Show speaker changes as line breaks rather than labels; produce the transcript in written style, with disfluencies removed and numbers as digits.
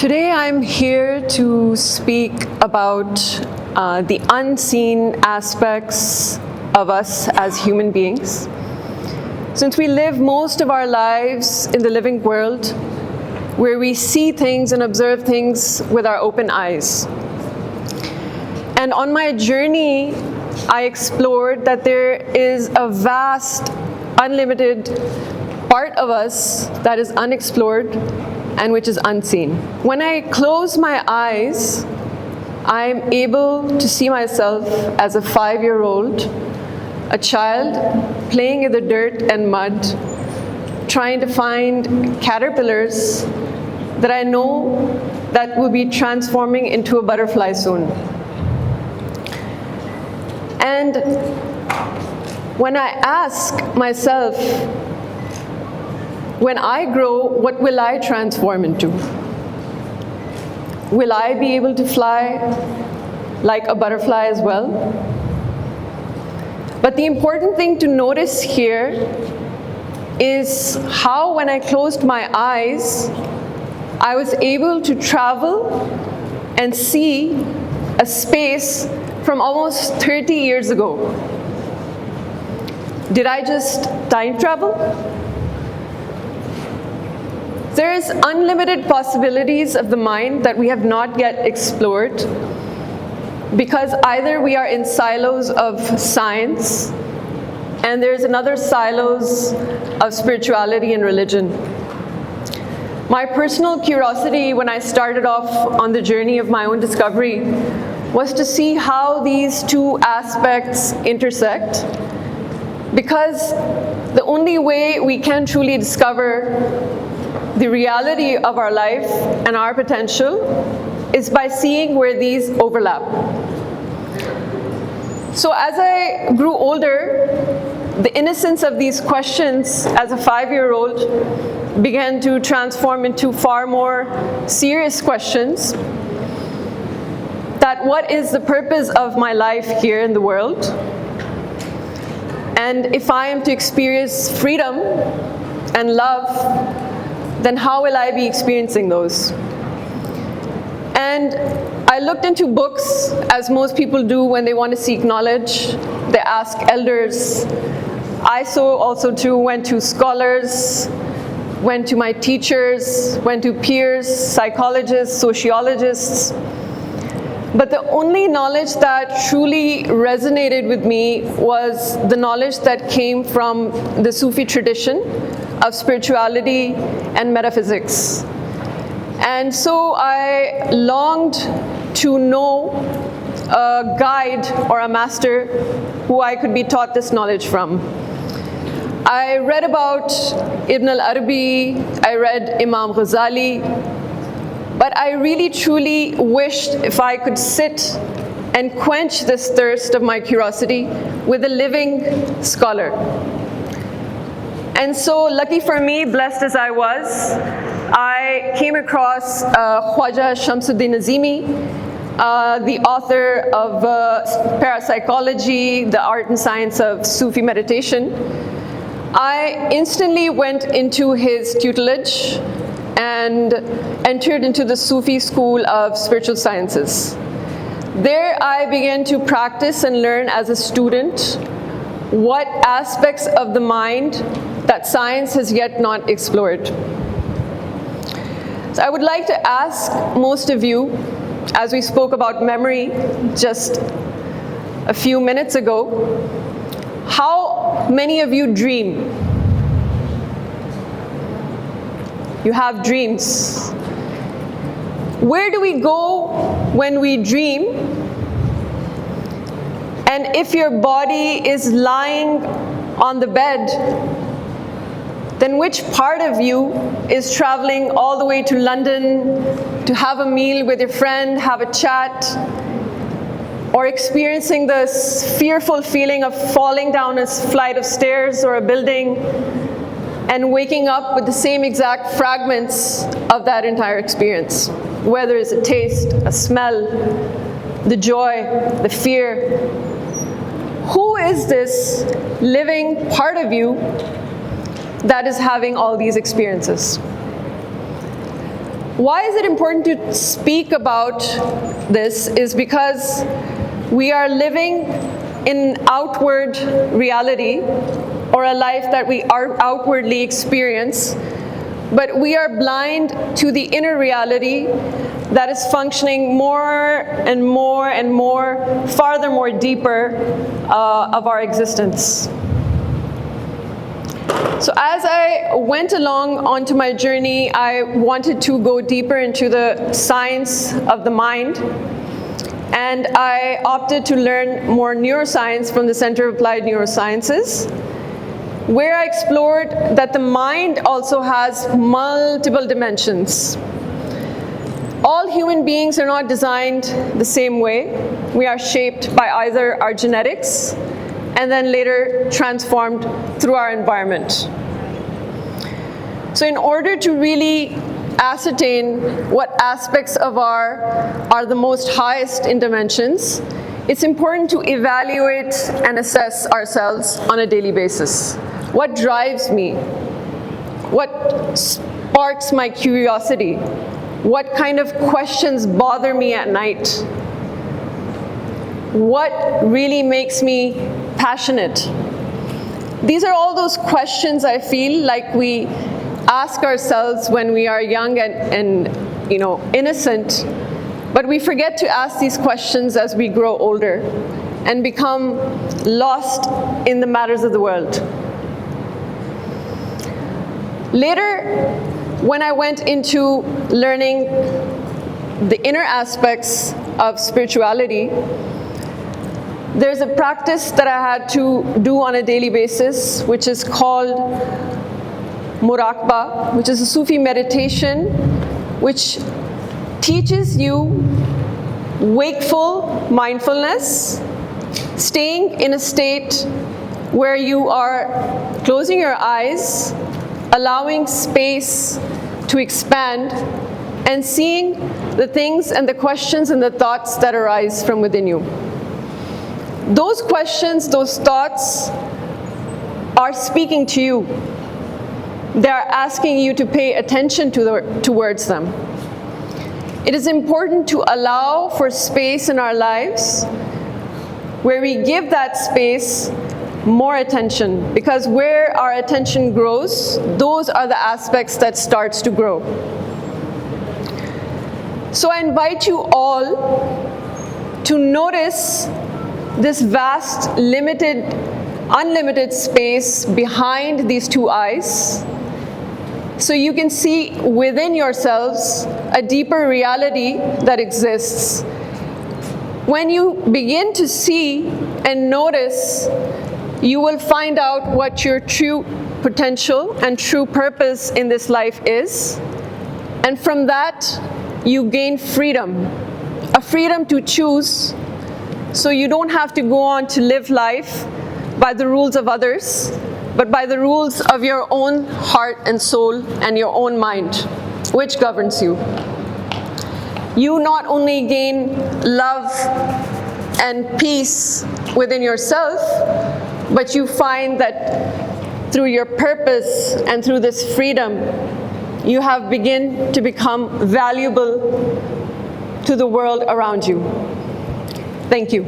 Today I'm here to speak about the unseen aspects of us as human beings. Since we live most of our lives in the living world, where we see things and observe things with our open eyes. And on my journey, I explored that there is a vast, unlimited part of us that is unexplored and which is unseen. When I close my eyes, I'm able to see myself as a 5-year-old, a child playing in the dirt and mud, trying to find caterpillars that I know that will be transforming into a butterfly soon. And when I ask myself, when I grow, what will I transform into? Will I be able to fly like a butterfly as well? But the important thing to notice here is how, when I closed my eyes, I was able to travel and see a space from almost 30 years ago. Did I just time travel? There is unlimited possibilities of the mind that we have not yet explored, because either we are in silos of science and there's another silos of spirituality and religion. My personal curiosity when I started off on the journey of my own discovery was to see how these two aspects intersect, because the only way we can truly discover the reality of our life and our potential is by seeing where these overlap. So as I grew older, the innocence of these questions as a 5-year-old began to transform into far more serious questions. That what is the purpose of my life here in the world? And if I am to experience freedom and love, then how will I be experiencing those? And I looked into books, as most people do when they want to seek knowledge. They ask elders. I also too went to scholars, went to my teachers, went to peers, psychologists, sociologists. But the only knowledge that truly resonated with me was the knowledge that came from the Sufi tradition of spirituality and metaphysics. And so I longed to know a guide or a master who I could be taught this knowledge from. I read about Ibn al-Arabi, I read Imam Ghazali, but I really truly wished if I could sit and quench this thirst of my curiosity with a living scholar. And so, lucky for me, blessed as I was, I came across Khwaja Shamsuddin Azeemi, the author of Parapsychology, the Art and Science of Sufi Meditation. I instantly went into his tutelage and entered into the Sufi school of spiritual sciences. There I began to practice and learn as a student what aspects of the mind that science has yet not explored. So I would like to ask most of you, as we spoke about memory just a few minutes ago, how many of you dream? You have dreams. Where do we go when we dream? And if your body is lying on the bed, then which part of you is traveling all the way to London to have a meal with your friend, have a chat, or experiencing this fearful feeling of falling down a flight of stairs or a building and waking up with the same exact fragments of that entire experience, whether it's a taste, a smell, the joy, the fear? Who is this living part of you that is having all these experiences? Why is it important to speak about this is because we are living in outward reality, or a life that we outwardly experience, but we are blind to the inner reality that is functioning more and more and more, farther more deeper of our existence. So as I went along onto my journey, I wanted to go deeper into the science of the mind, and I opted to learn more neuroscience from the Center of Applied Neurosciences, where I explored that the mind also has multiple dimensions. All human beings are not designed the same way. We are shaped by either our genetics and then later transformed through our environment. So in order to really ascertain what aspects of are the most highest in dimensions, it's important to evaluate and assess ourselves on a daily basis. What drives me? What sparks my curiosity? What kind of questions bother me at night? What really makes me passionate? These are all those questions I feel like we ask ourselves when we are young and innocent, but we forget to ask these questions as we grow older and become lost in the matters of the world. Later, when I went into learning the inner aspects of spirituality, there's a practice that I had to do on a daily basis, which is called muraqabah, which is a Sufi meditation, which teaches you wakeful mindfulness, staying in a state where you are closing your eyes, allowing space to expand, and seeing the things and the questions and the thoughts that arise from within you. Those questions, those thoughts are speaking to you. They are asking you to pay attention towards them. It is important to allow for space in our lives where we give that space more attention, because where our attention grows, those are the aspects that starts to grow. So I invite you all to notice this vast, unlimited space behind these two eyes, so you can see within yourselves a deeper reality that exists. When you begin to see and notice, you will find out what your true potential and true purpose in this life is. And from that, you gain freedom, a freedom to choose, so you don't have to go on to live life by the rules of others, but by the rules of your own heart and soul and your own mind, which governs you. You not only gain love and peace within yourself, but you find that through your purpose and through this freedom, you have begun to become valuable to the world around you. Thank you.